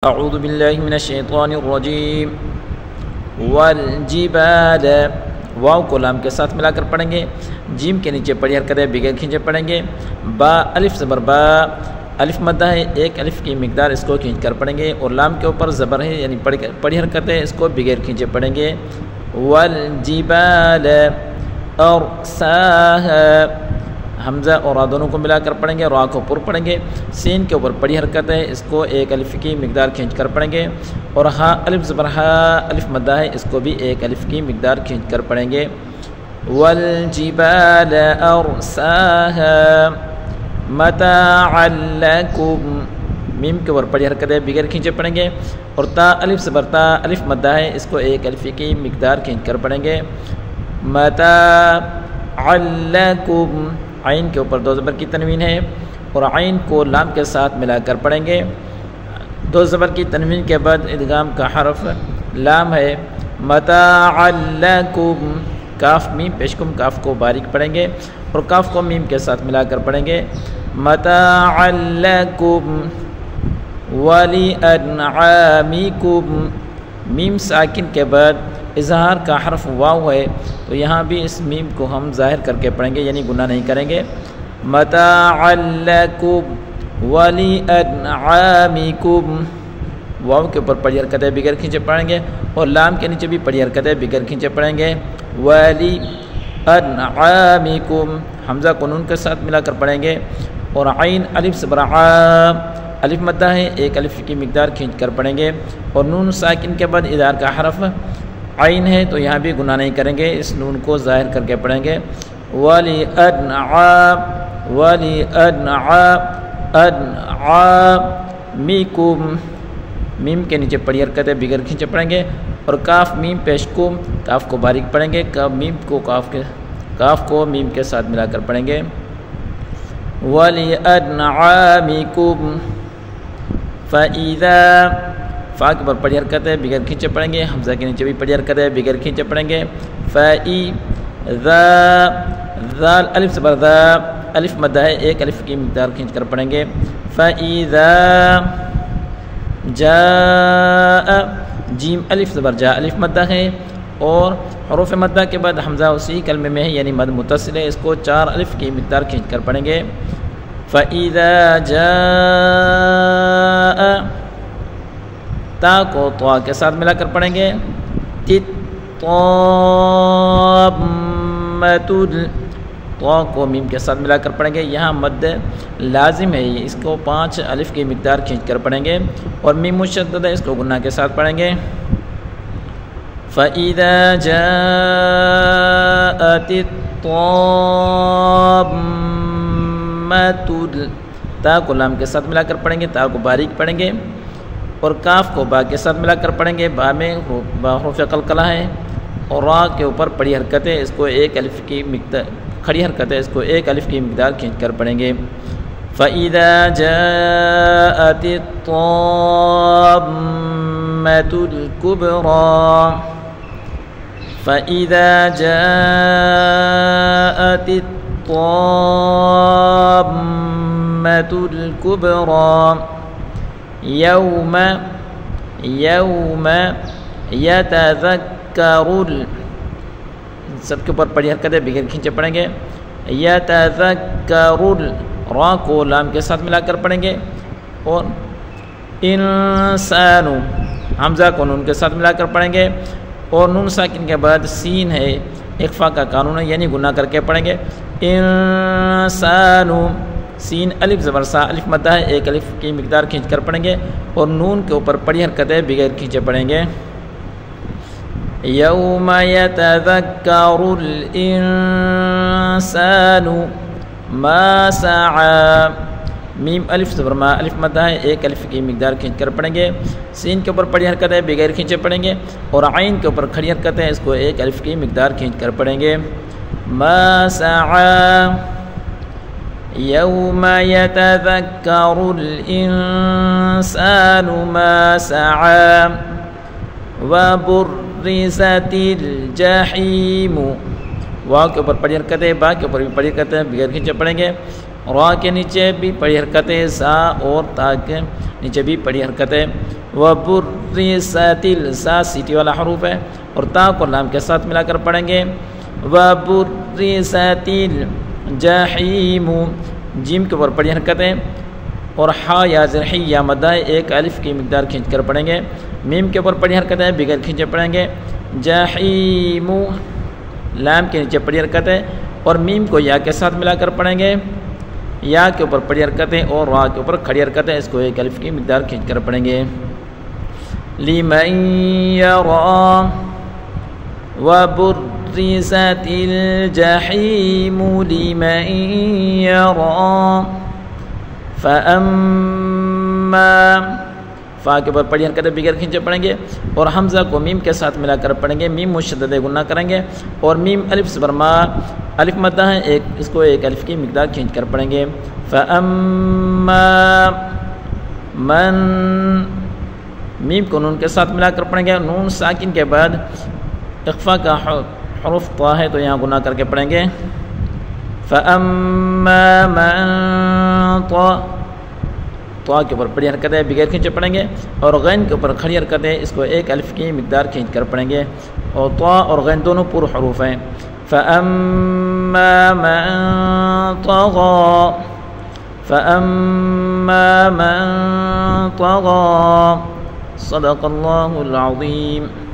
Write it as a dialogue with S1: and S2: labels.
S1: اعوذ باللہ من الشیطان الرجیم والجبال واو کو لام کے ساتھ ملا کر پڑھیں گے، جیم کے نیچے پڑھی حرکت ہے بغیر کھینچے پڑھیں گے، با الف زبر با الف مدہ ہے ایک الف کی مقدار اس کو کھینچ کر پڑھیں گے، اور لام کے اوپر زبر ہے یعنی پڑھی حرکت ہے اس کو بغیر کھینچے پڑھیں گے۔ والجبال ارساها حمزہ اور را دونوں کو ملا کر پڑھیں گے، را کو پر پڑھیں گے، سین کے اوپر پڑھی حرکت ہے اس کو ایک الف کی مقدار کھینچ کر پڑھیں گے، اور ہا الف زبر ہا الف مدہ ہے اس کو بھی ایک الف کی مقدار کھینچ کر پڑھیں گے۔ والجبال ارساها متاعا لکم میم کے اوپر پڑھی حرکت ہے بغیر کھینچے پڑھیں گے، اور تا الف زبر تا الف مدہ ہے اس کو ایک الف کی مقدار کھینچ کر پڑھیں گے۔ متاعا لکم عین کے اوپر دو زبر کی تنوین ہے اور عین کو لام کے ساتھ ملا کر پڑھیں گے، دو زبر کی تنوین کے بعد ادغام کا حرف لام ہے۔ متاعا لکم کاف میم پیشکم کاف کو باریک پڑھیں گے اور کاف کو میم کے ساتھ ملا کر پڑھیں گے۔ متاعا لکم ولانعامکم میم ساکن کے بعد اظہار کا حرف واو ہے تو یہاں بھی اس میم کو ہم ظاہر کر کے پڑھیں گے یعنی گناہ نہیں کریں گے۔ متاعا لکم ولانعامکم واو کے اوپر پڑھی حرکت ہے بغیر کھینچے پڑھیں گے اور لام کے نیچے بھی پڑھی حرکت ہے بغیر کھینچے پڑھیں گے۔ ولانعامکم حمزہ کو نون کے ساتھ ملا کر پڑھیں گے، اور عین الف زبر ع الف مدہ ہے ایک الف کی مقدار کھینچ کر پڑھیں گے، اور نون ساکن کے بعد ادغام کا حرف عین ہے تو یہاں بھی گناہ نہیں کریں گے، اس نون کو ظاہر کر کے پڑھیں گے۔ ولانعامکم میم کے نیچے پڑھی حرکت ہے بغیر کھینچے پڑھیں گے، اور کاف میم پیش کو کاف کو باریک پڑھیں گے، کاف کو میم کے ساتھ ملا کر پڑھیں گے۔ ولانعامکم فاذا فا کے اوپر پڑھی حرکت ہے بغیر کھینچے پڑھیں گے، حمزہ کے نیچے بھی پڑھی حرکت ہے بغیر کھینچے پڑھیں گے۔ فاذا ذال الف زبر ذا الف مدہ ہے ایک الف کی مقدار کھینچ کر پڑھیں گے۔ فاذا جاء جیم الف زبر جا الف مدہ ہے اور حروف مدہ کے بعد حمزہ اسی کلمے میں ہے یعنی مد متصل ہے، اس کو چار الف کی مقدار کھینچ کر پڑھیں گے۔ فاذا جاء تا کو طا کے ساتھ ملا کر پڑھیں گے۔ طا کو میم کے ساتھ ملا کر پڑھیں گے، یہاں مد لازم ہے اس کو 5 الف کی مقدار کھینچ کر پڑھیں گے، اور میم مشدد ہے اس کو گناہ کے ساتھ پڑھیں گے۔ فَإِذَا جَاءَتِ الطَّامَّةُ تا کو لام کے ساتھ ملا کر پڑھیں گے، تا کو باریک پڑھیں گے، اور کاف کو با کے ساتھ ملا کر پڑھیں گے، با میں حروف قلقلہ ہے، اور را کے اوپر پڑھی حرکت ہے اس کو ایک الف کی مقدار کھڑی حرکت ہے اس کو ایک الف کی مقدار کھینچ کر پڑھیں گے۔ فَإِذَا جَاءَتِ الطَّامَّةُ الْكُبْرَى فَإِذَا جَاءَتِ الطَّامَّةُ الْكُبْرَى یوم یتذکر سب کے اوپر پڑھی حرکت ہے بغیر کھینچے پڑھیں گے۔ یتذکر را کو لام کے ساتھ ملا کر پڑھیں گے، اور انسان حمزہ کو نون کے ساتھ ملا کر پڑھیں گے، اور نون ساکن کے بعد سین ہے اخفا کا قانون ہے یعنی گناہ کر کے پڑھیں گے۔ انسان سین الف زبر سا الف مدہ ہے ایک الف کی مقدار کھینچ کر پڑھیں گے، اور نون کے اوپر پڑھی حرکت ہے بغیر کھینچے پڑھیں گے۔ یوم یتذکر الانسان ما سعی میم الف زبر ما الف مدہ ہے ایک الف کی مقدار کھینچ کر پڑھیں گے، سین کے اوپر پڑھی حرکت ہے بغیر کھینچے پڑھیں گے، اور عین کے اوپر کھڑی حرکت ہے اس کو ایک الف کی مقدار کھینچ کر پڑھیں گے۔ ما سعی یوم یتذکر الانسان ما سعی وبرزت الجحیم واو کے اوپر پڑھی حرکت ہے، با کے اوپر بھی پڑھی حرکت ہے بغیر کھینچے پڑھیں گے، را کے نیچے بھی پڑی حرکت ہے، سا اور تا کے نیچے بھی پڑی حرکت ہے۔ وَبُرِّسَتِ سا سیٹی والا حروف ہے اور تا کو لام کے ساتھ ملا کر پڑھیں گے۔ وَبُرِّسَتِ الْجَحِيمُ جیم کے اوپر پڑی حرکت ہے اور ہا یا زرحی یا مدہ ایک الف کی مقدار کھینچ کر پڑھیں گے۔ میم کے اوپر پڑی حرکت ہے، بغیر کھینچے پڑھیں گے۔ جحیم لام کے نیچے پڑی حرکت ہے اور میم کو یا کے ساتھ ملا کر پڑھیں گے۔ یا کے اوپر پڑی حرکت ہے اور را کے اوپر کھڑی حرکت ہے، اس کو ایک الف کی مقدار کھینچ کر پڑھیں گے۔ لمن یرا وبرزت الجحیم لمن یرا فاما فا کے اوپر پڑی حرکت ہے، بغیر کھینچے پڑھیں گے اور حمزہ کو میم کے ساتھ ملا کر پڑھیں گے۔ میم مشدد گنہ کریں گے اور میم الف زبر ما الف مدہ ہے، اس کو ایک الف کی مقدار کھینچ کر پڑھیں گے۔ فَأَمَّا مَن میم کو نون کے ساتھ ملا کر پڑھیں گے۔ نون ساکن کے بعد اخفا کا حرف طا ہے تو یہاں گنہ کر کے پڑھیں گے۔ فَأَمَّا مَن طا کے اوپر بڑی حرکت ہے، بغیر کھینچے پڑھیں گے اور غین کے اوپر کھڑی حرکت ہے، اس کو ایک الف کی مقدار کھینچ کر پڑھیں گے اور طا اور غین دونوں پور حروف ہیں۔ فَأَمَّا مَن طَغَى فَأَمَّا مَن طَغَى صدق اللہ العظیم۔